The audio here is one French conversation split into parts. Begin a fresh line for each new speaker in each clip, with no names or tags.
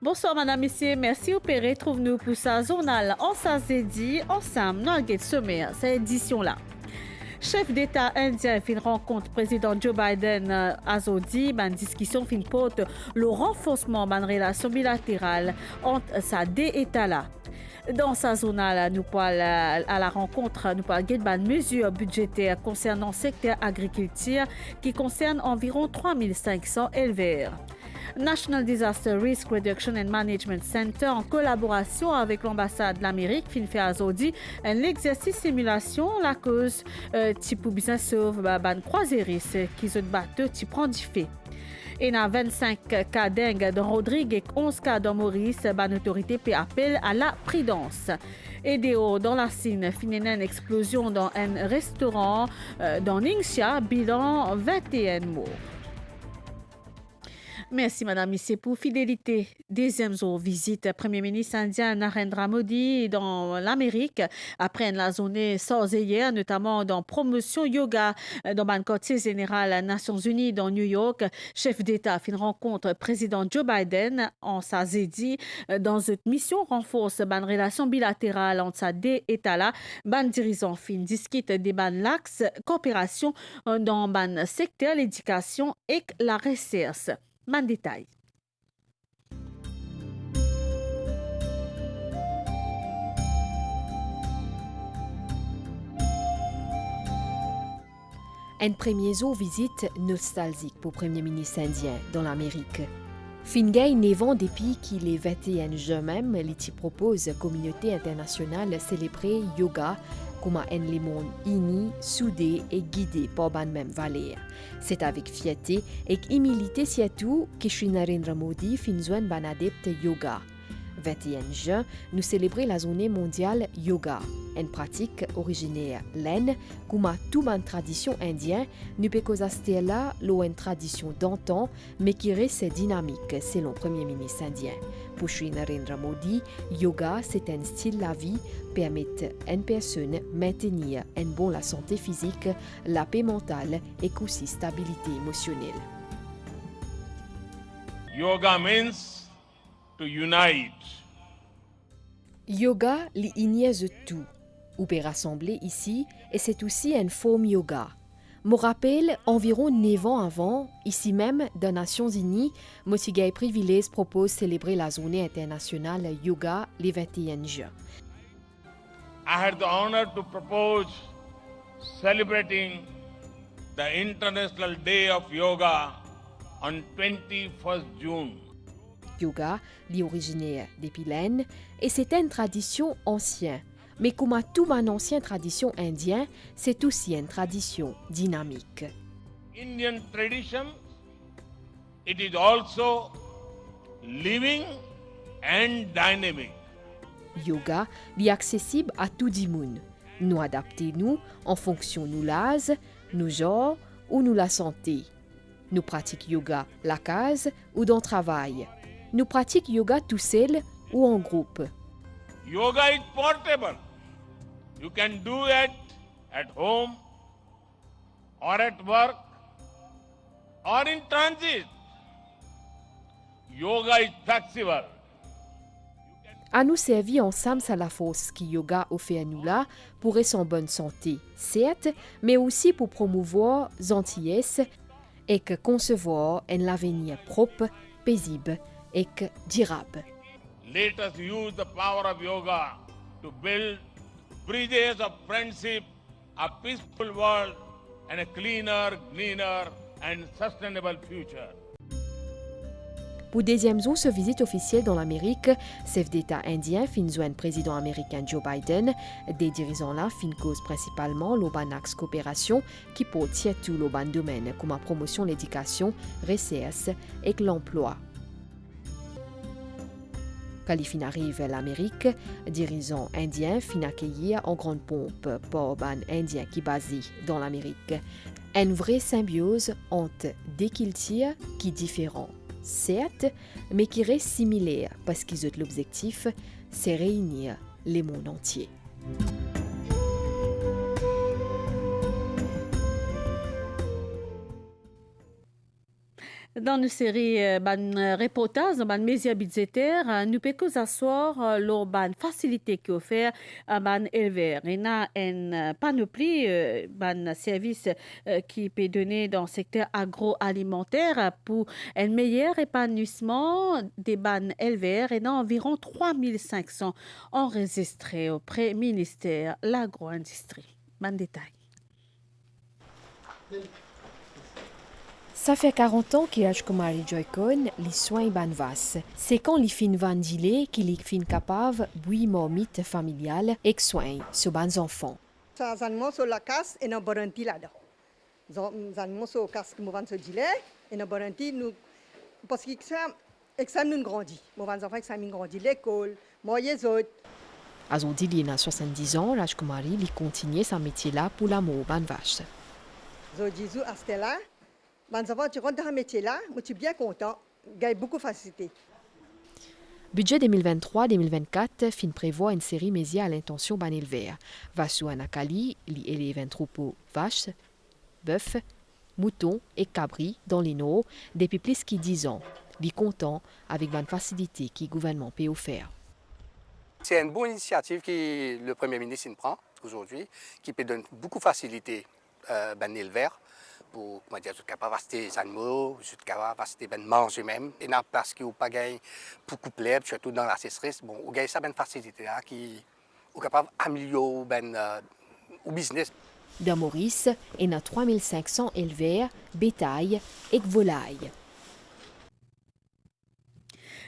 Bonsoir, madame, messieurs. Merci, opéré. Trouve-nous pour sa journal en Sazedi, ensemble, dans le sommaire, cette édition-là. Chef d'État indien fin rencontre président Joe Biden à Zodi, une discussion fin porte le renforcement de relation bilatérale entre sa deux États-là. Dans sa zone, nous parlons à la rencontre, nous parlons de mesures budgétaires concernant le secteur agriculture qui concerne environ 3500 éleveurs. National Disaster Risk Reduction and Management Center, en collaboration avec l'ambassade de l'Amérique, fin fait à Zodi, un exercice simulation, la cause type business sauve ban croisiris qui se battent qui prend du fait. Et dans 25 cas dengue dans Rodrigue et 11 cas dans Maurice, ban autorité fait appel à la prudence. Et dans la Sine, fin une explosion dans un restaurant dans Ningxia, bilan 21 morts. Merci, madame, c'est pour fidélité. Deuxième jour, visite Premier ministre indien Narendra Modi dans l'Amérique. Après la journée sans hier, notamment dans promotion yoga dans le quartier général des Nations Unies dans New York. Chef d'État fin rencontre président Joe Biden en sa zédi dans une mission renforce la relation bilatérale entre ces deux États-là. Ban dirigeant fin discute des l'axe coopération dans le secteur l'éducation et la recherche. Man détail.
Un premier jour visite nostalgique pour le Premier ministre indien dans l'Amérique. Fingay névant depuis qu'il est 21 juin même, il propose à la communauté internationale célébrer yoga comme un le monde uni, soudé et guidé par la même valeur. C'est avec fierté et humilité surtout que Shri Narendra Modi finit ban adepte yoga. 21 juin, nous célébrons la journée mondiale yoga, une pratique originaire laine, comme à toute une tradition indienne, nous pouvons constater là une tradition d'antan, mais qui reste dynamique selon le Premier ministre indien. Pour Shri Narendra Modi, yoga c'est un style de la vie permettre à une personne maintenir une bonne santé physique, la paix mentale et aussi stabilité émotionnelle.
Yoga means to unite.
Yoga l'inièse tout. Ou peut rassembler ici, et c'est aussi une forme yoga. Me rappelle, environ 9 ans avant, ici même, dans les Nations Unies, Motigay Privilège propose célébrer la journée internationale yoga le 21 juin.
I had the honor to propose celebrating the International Day of Yoga on 21st June.
Yoga, l'originaire des Pilaines, et c'est une tradition ancienne. Mais comme à toute une ancienne tradition indienne, c'est aussi une tradition dynamique.
Indian tradition, it is also living and dynamic.
Yoga est accessible à tout le monde. Nous adaptons-nous en fonction de nous l'âge, nous genre ou nous la santé. Nous pratiquons yoga la case ou dans le travail. Nous pratiquons yoga tout seul ou en groupe.
Yoga is portable. You can do it at home or at work or in transit. Yoga is flexible.
À nous servir ensemble à la force que yoga offre à nous là pour être en bonne santé, certes, mais aussi pour promouvoir gentillesse et que concevoir un avenir propre, paisible et durable.
Let us use the power of yoga to build bridges of friendship, a peaceful world, and a cleaner, greener, and sustainable future.
Pour deuxième jour de visite officielle dans l'Amérique, chef d'État indien fin joindre président américain Joe Biden. Des dirigeants là fin cause principalement l'oban axe coopération qui porte surtout l'oban domaine comme la promotion l'éducation, recherche et l'emploi. Quand il fin arrive à l'Amérique, dirigeants indiens fin accueillir en grande pompe par ban indien qui basé dans l'Amérique. Une vraie symbiose entre des cultures qui différents. Certes, mais qui reste similaire parce qu'ils ont l'objectif, c'est réunir les mondes entiers.
Dans une série de reportages, dans les médias budgétaires, nous pouvons asseoir les facilités qui offrent à les éleveurs. Il y a une panoplie de services qui peut donner dans le secteur agroalimentaire pour un meilleur épanouissement des éleveurs. Il y a environ 3500 enregistrés auprès du ministère de l'Agro-Industrie. Bon détail.
Ça fait 40 ans que Rajkumari Joykon les soins banvas. C'est quand les fins vandilés qu'il est fin capable de marmites familiales et soins sur les enfants.
Ça zanmo sur la casse et na baranti là. Zanmo sur casse qui mouvant sur gilet et na baranti nous parce que ça nous grandit. Mouvant enfants que ça nous grandit l'école, moi les autres.
Aujourd'hui, il a 70 ans, Rajkumari il continue son métier là pour l'amour banvas.
Je dis à Stella. Ben, ça va, tu rentres dans un métier là, moi, tu es bien content, gagne beaucoup de facilité.
Budget 2023-2024 fin prévoit une série média à l'intention ban éleveur. Vassou Anakali, li élève un troupeau vaches, bœufs, moutons et cabris dans les Nord depuis plus de 10 ans. Li content avec ban facilité qui le gouvernement peut offrir.
C'est une bonne initiative que le Premier ministre prend aujourd'hui, qui peut donner beaucoup de facilité ban éleveur. Pour être capable d'acheter des animaux, être capable d'acheter des manger même. Et dans la place qui n'a pas gagné beaucoup de plaies, surtout dans la sécheresse, bon, on gagne ça une facilité là qui est capable d'améliorer le business.
Dans Maurice, il y a 3500 éleveurs, bétail et volailles.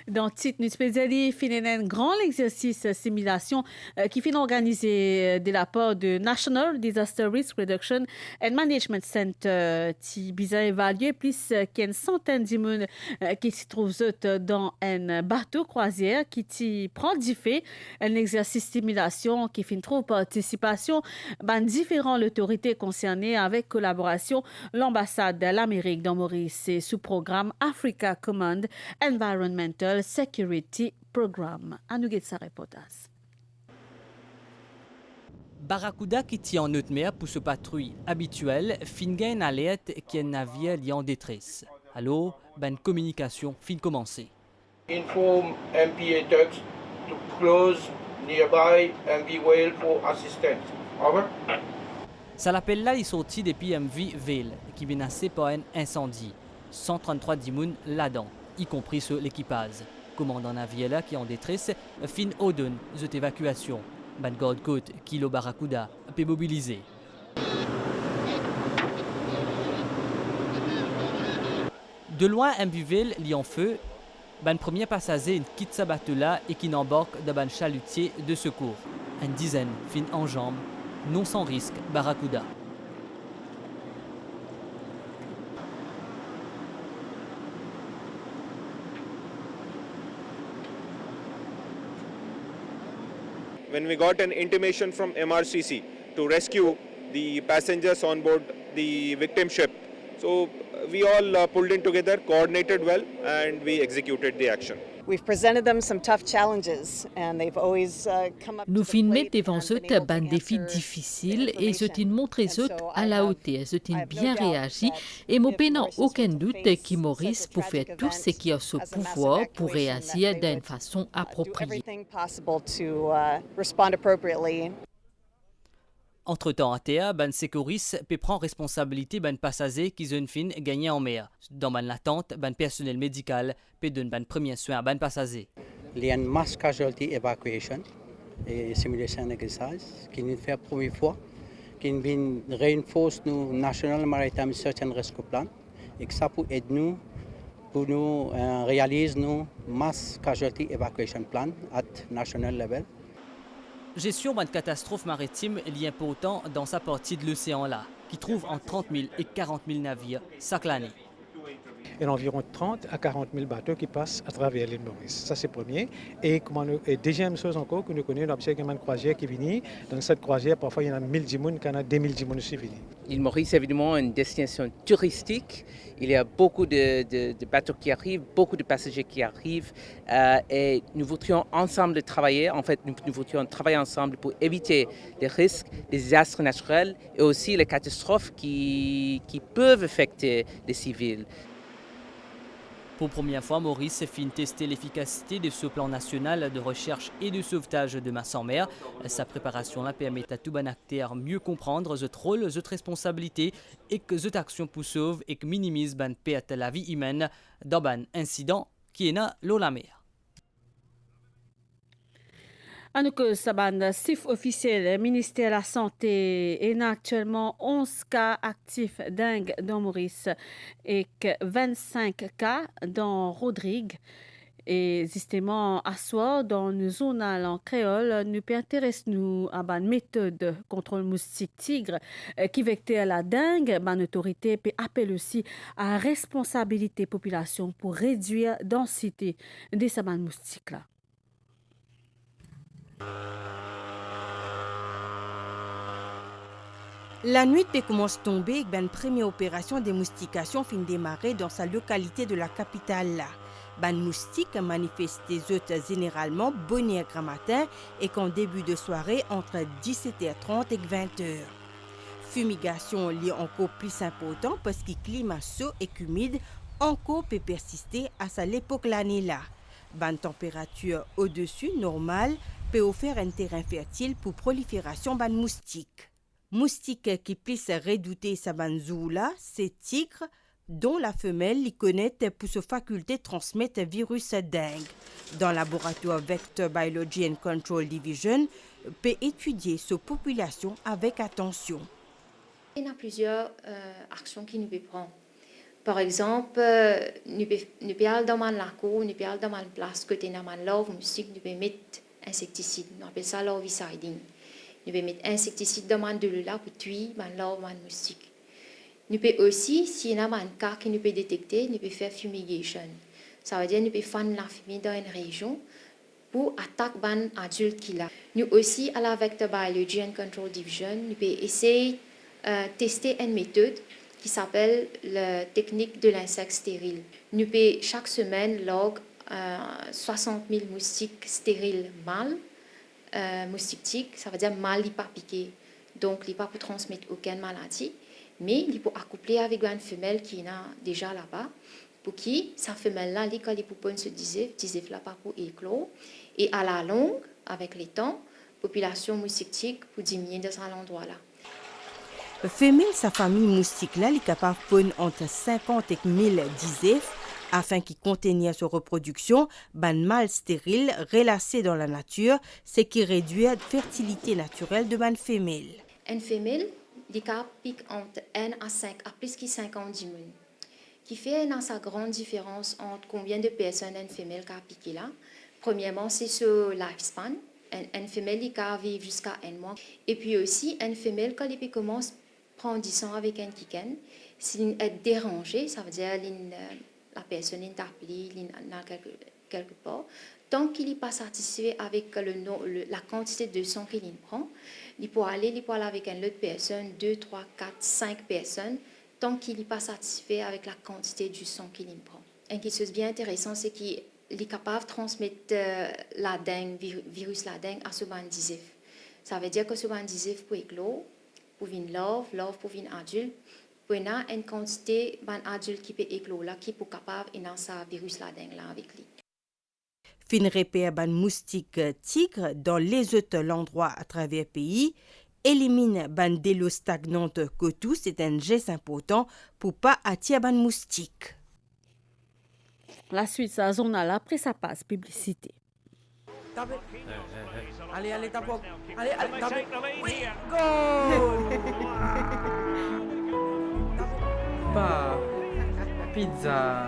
Dans le titre, nous faisons un grand exercice simulation qui est organisé de la part du National Disaster Risk Reduction and Management Center qui vise à évaluer plus qu'une centaine de personnes qui se trouvent dans un bateau croisière qui prend du fait un exercice simulation qui fait une trop participation de différentes autorités concernées avec collaboration l'ambassade de l'Amérique dans Maurice et sous programme Africa Command Environmental Security Program. À nous sa reportage.
Barracuda qui tient en haute mer pour se patrouille habituelle, fin gain alerte qui est un navire lié en détresse. Alors, ben communication fin commencer.
Inform MPA tugs to close nearby MV Whale for assistance. Over.
Ça l'appelle là, il sorti depuis MV Vale qui menacé par un incendie. 133 dimoun là-dedans, y compris sur l'équipage. Commandant navire là qui est en détresse, fin Odon, cette évacuation. Ban garde-côte, Kilo Barracuda, peut mobiliser. De loin, un buvel li en feu, ban premier passager quitte sa bateau là et qui n'embarque dans ban chalutier de secours. Une dizaine fin en jambes, non sans risque, Barracuda.
When we got an intimation from MRCC to rescue the passengers on board the victim ship. So we all pulled in together, coordinated well, and we executed the action.
We've presented them some tough challenges and they've always come up
Nous
to the plate
devant
and
eux
been able
un
to
défi
answer
difficile
the
et ils montré eux
information.
à la hauteur, ils bien réagi et moi n'ai aucun doute que Maurice pour faire tout ce qui est à son pouvoir pour réagir d'une façon appropriée.
Everything possible to respond appropriately.
Entre-temps, à terre, ban sécuris peut prendre responsabilité ban passager qui zone fin gagné en mer. Dans ban l'attente, ban personnel médical peut donner ban premier soin à ban passager.
Il y a une mass casualty evacuation et simulation exercise qui nous fait la première fois, qui nous renforce nos National Maritime Search and Rescue Plan et que ça peut aider nous pour nous réaliser nos mass casualty evacuation plan at national level.
Gestion d'une catastrophe maritime liée important dans sa partie de l'océan là, qui trouve entre 30 000 et 40 000 navires chaque année.
Il y a environ 30 à 40 000 bateaux qui passent à travers l'île Maurice. Ça, c'est premier. Et deuxième chose encore que nous connaissons, c'est qu'il y a une croisière qui vient. Dans cette croisière, parfois, il y en a 1000 djimoun, il y en a 2000 djimoun aussi venus.
L'île Maurice est évidemment une destination touristique. Il y a beaucoup de bateaux qui arrivent, beaucoup de passagers qui arrivent. Et nous voudrions ensemble travailler. En fait, nous voudrions travailler ensemble pour éviter les risques, les désastres naturels et aussi les catastrophes qui peuvent affecter les civils.
Pour première fois, Maurice fin testé l'efficacité de ce plan national de recherche et de sauvetage de masse en mer. Sa préparation là permet à tout bon acteur mieux comprendre ce rôle, cette responsabilité et que cette action pour sauver et que minimise ban perte la vie humaine dans un incident qui est dans l'eau la mer.
Anouk Saban, chiffre officiel, ministère de la Santé, est actuellement 11 cas actifs dengue dans Maurice et 25 cas dans Rodrigue. Et justement, à soi, dans une zone en créole, nous intéressons à une méthode de contrôle moustique tigre qui vecteur la dengue. Une autorité peut appeler aussi à responsabilité population pour réduire la densité de ces moustiques-là.
La nuit commence à tomber et une première opération de moustication fin démarrer dans sa localité de la capitale. Les moustiques manifestent généralement bonne grand matin et qu'en début de soirée entre 17h30 et 20h. Fumigation liée encore plus important parce que le climat chaud et humide encore peut persister à sa l'époque l'année là. Bonne température au-dessus normale peut offrir un terrain fertile pour prolifération de moustiques. Moustiques qui puissent redouter sa banzoula, c'est tigres, dont la femelle les connaît pour sa faculté de transmettre le virus dengue. Dans le laboratoire Vector Biology and Control Division, peut étudier sa population avec attention.
Il y a plusieurs actions qui nous peuvent prendre. Par exemple, nous pouvons aller dans la cour, nous pouvons aller dans la place côté de la larve moustique, nous pouvons mettre insecticide, on appelle ça larviciding. Nous pouvons mettre insecticide dans la de là pour tuer la larve moustique. Nous pouvons aussi, s'il y a un cas que nous pouvons détecter, nous pouvons faire fumigation. Ça veut dire que nous pouvons faire la fumée dans une région pour attaquer les adultes qui là. Nous aussi, à la Vector Biology and Control Division, nous pouvons essayer de tester une méthode qui s'appelle la technique de l'insecte stérile. Nous pouvons chaque semaine log 60 000 moustiques stériles mâles, moustiques tigres, ça veut dire mâles, ils ne pas piquer. Donc, ils ne pas pour transmettre aucune maladie, mais ils peuvent accoupler avec une femelle qui est déjà là-bas, pour qui, sa femelle-là, quand les poupons se disent là pas pour éclore, et à la longue, avec les temps, la population moustique tigre pour diminuer dans cet endroit-là.
Femelle, sa famille moustique-là, est capable de pondre entre 50 et 1000 disèphes afin qu'ils contiennent sa reproduction, ban mâle stérile relâché dans la nature, ce qui réduit la fertilité naturelle de ban femelle.
Une femelle, les cas piquent entre 1 à 5 à plus que 50 000. Qui fait sa grande différence entre combien de personnes une femelle qui a piqué là. Premièrement, c'est ce lifespan. Une femelle qui a vécu jusqu'à 1 mois. Et puis aussi, une femelle, quand elle commence à prendre du sang avec un kiken, si elle est dérangée, ça veut dire la personne est appelée quelque part. Tant qu'il n'est pas satisfait avec la quantité de sang qu'il prend, il peut aller avec une autre personne, 2, 3, 4, 5 personnes, tant qu'il n'est pas satisfait avec la quantité du sang qu'il prend. Et quelque chose de bien intéressant, c'est qu'il est capable de transmettre la dengue, virus la dengue à ce bandisif. Ça veut dire que ce bandisif peut éclore, pour une larve pour une adulte, pour une quantité d'adulte qui peut éclore là, qui peut capable de faire virus la dengue là avec lui.
Fin repère ban moustique tigre dans les autres endroits à travers le pays, élimine ban délo stagnante que tout, c'est un geste important pour pas attirer ban moustique.
La suite, ça zone après ça passe publicité.
Allez, tape. Allez, tape. Oui, go! Pas pizza.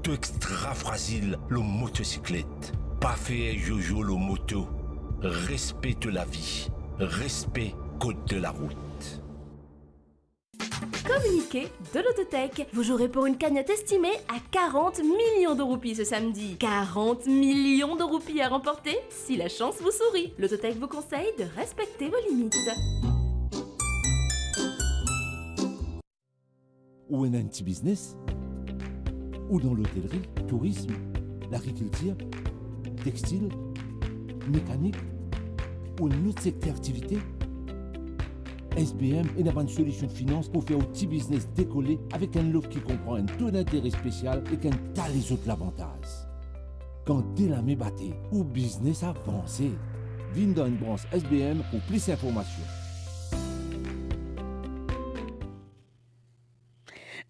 Extra fragile, le motocyclette. Pas fait jojo le moto. Respecte la vie. Respect code de la route.
communiqué de l'Autotech. Vous jouerez pour une cagnotte estimée à 40 millions de roupies ce samedi. 40 millions de roupies à remporter si la chance vous sourit. L'Autotech vous conseille de respecter vos limites.
Ou un petit business, ou dans l'hôtellerie, tourisme, l'agriculture, textile, mécanique, ou un autre secteur d'activité. SBM est une bonne solution de finance pour faire un petit business décoller avec un lot qui comprend un taux d'intérêt spécial et qu'un tas les autres l'avantage. Quand dès la mébaté ou business avancé, viens dans une branche SBM pour plus d'informations.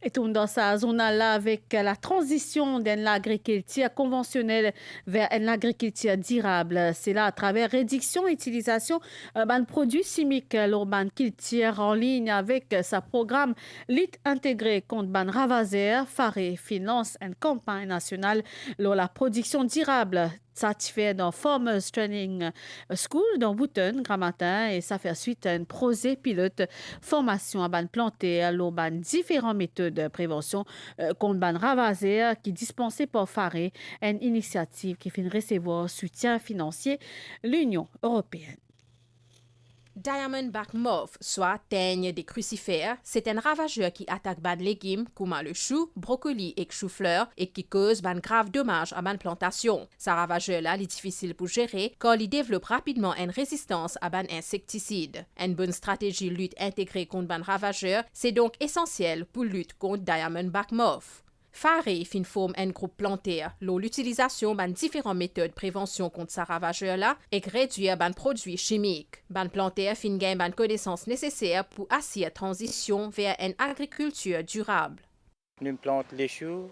Et tourne dans sa zone là avec la transition de l'agriculture conventionnelle vers l'agriculture durable. C'est là à travers réduction et utilisation de produits chimiques, l'urban culture en ligne avec sa programme lutte intégrée contre ban ravageurs, Faré finance une campagne nationale sur la production durable. Certifié dans Farmers Training School dans Bouton, Gramatin, et ça fait suite à un projet pilote formation à ban planté à l'urban différentes méthodes de prévention contre ban ravageurs qui dispensée par Faré, une initiative qui finit recevoir soutien financier l'Union européenne.
Diamondback Moth, soit teigne des crucifères, c'est un ravageur qui attaque ban légumes comme le chou, brocoli et chou-fleur et qui cause ban grave dommage à ban plantation. Ce ravageur-là est difficile pour gérer car il développe rapidement une résistance à ban insecticides. Une bonne stratégie lutte intégrée contre ban ravageur, c'est donc essentiel pour lutte contre Diamondback Moth. Faré fin forme un groupe plantaire, l'utilisation de différentes méthodes de prévention contre ce ravageur-là et réduire ban produits chimiques. Ban plantaire fin gagne ban connaissances nécessaires pour assurer transition vers une agriculture durable.
Nous plantons les choux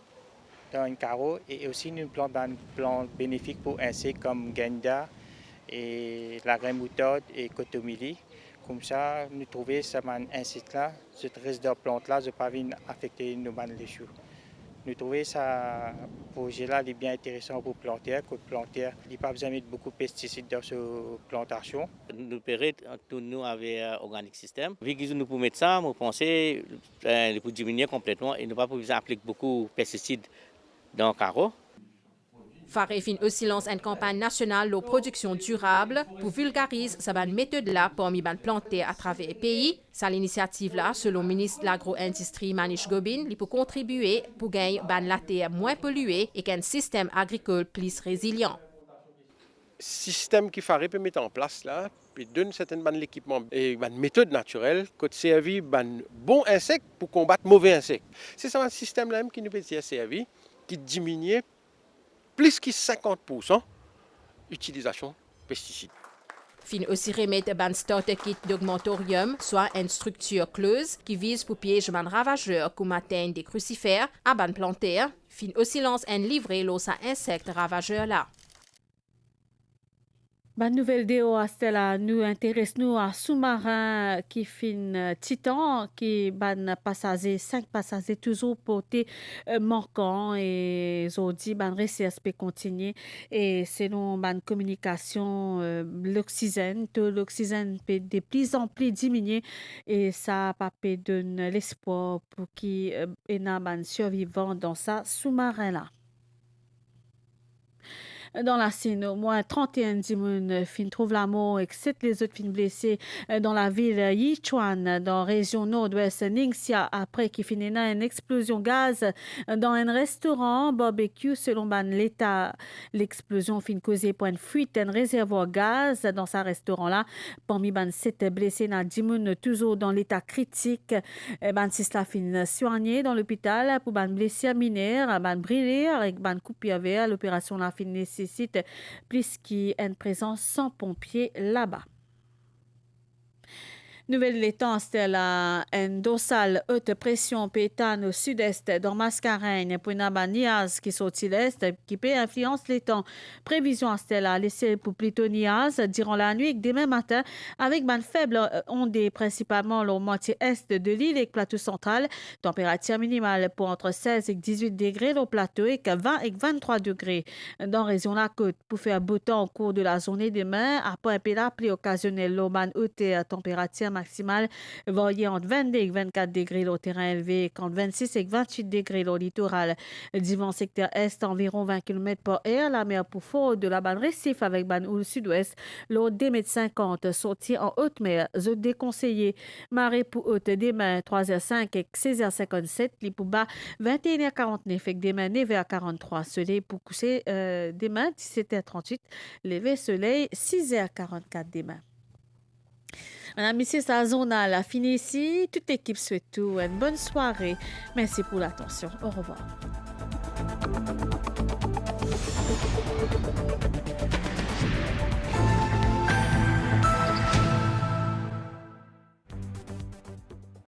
dans un carreau et aussi nous plantons des plantes bénéfiques pour insectes comme Genda et la graine moutarde et cotomili. Comme ça, nous trouvons que ces insectes-là, ce reste de plantes-là, ne pas affecter nos les choux. Nous trouvons que ce projet-là est bien intéressant pour planter. Le planter, il n'y a pas besoin de mettre beaucoup de pesticides dans cette plantation.
Nous nous avec Organic System. Vu que nous pouvons mettre ça, nous pensons pour diminuer complètement et ne pas besoin d'appliquer beaucoup de pesticides dans le carreau.
Faré fin aussi lance une campagne nationale de production durable pour vulgariser cette méthode-là parmi les plantés à travers le pays. Cette initiative-là, selon le ministre de l'Agro-Industrie Manish Gobin, peut contribuer pour gagner la terre moins polluée et qu'un système agricole plus résilient.
Le système qui Faré peut mettre en place là, puis donne certains équipements et une méthode naturelle qui servi bons insectes pour combattre mauvais insectes. C'est ça un système là qui nous peut servir, qui diminue plus que 50% utilisation de pesticides.
Fin aussi remettre un starter kit d'augmentorium, soit une structure close qui vise pour piéger un ravageur comme atteindre des crucifères à ban plantaire. Fin aussi lance un livret l'os à insectes ravageurs là.
Bonne nouvelle déo Stella, nous intéressons à sous-marin qui fin Titan qui ban passagers 5 passagers toujours portés manquants et aujourd'hui ban recherche continuer et selon ban communication l'oxygène peut de plus en plus diminuer et ça peut donner l'espoir pour qui est ban survivant dans sa sous-marin là. Dans la Sine, au moins 31 personnes fin trouvent la mort et 7 les autres fin blessés dans la ville Yichuan, dans la région nord-ouest Ningxia, après qu'il finit une explosion gaz dans un restaurant barbecue. Selon l'État, l'explosion fin causée par une fuite d'un réservoir gaz dans ce restaurant-là. Parmi 7 blessés, dans 10 personnes toujours dans l'état critique. 6 la fin soignés dans l'hôpital pour blessés mineurs, brûlés avec coupé à verre. L'opération la fin nécessaire plus qu'une présence sans pompiers là-bas. Nouvelle l'étang, c'est la dorsale haute pression pétane au sud-est dans Mascareigne pour une niaz qui sortit l'est qui peut influencer l'étang. Prévision c'est la laisser pour plutôt niaz durant la nuit et demain matin avec une faible onde principalement la moitié est de l'île et plateau central. Température minimale pour entre 16 et 18 degrés au plateau et 20 et 23 degrés dans la région de la côte pour faire beau temps au cours de la journée demain après un peu la pluie occasionnelle l'oman haute température maximales variées entre 22 et 24 degrés au terrain élevé, entre 26 et 28 degrés au littoral. Dimanche, secteur est, environ 20 km par heure. La mer pour fort de la bande récif avec bande ou sud-ouest. L'eau des mètres 50 sortie en haute mer. Je déconseillé. Marée pour haute demain 3h05 et 16h57. Li pour bas 21h49 et demain 9h43. Soleil pour coucher demain 17h38. Lever soleil 6h44 demain. Madame, Monsieur, sa zonale a fini ici. Toute l'équipe souhaite une bonne soirée. Merci pour l'attention. Au revoir.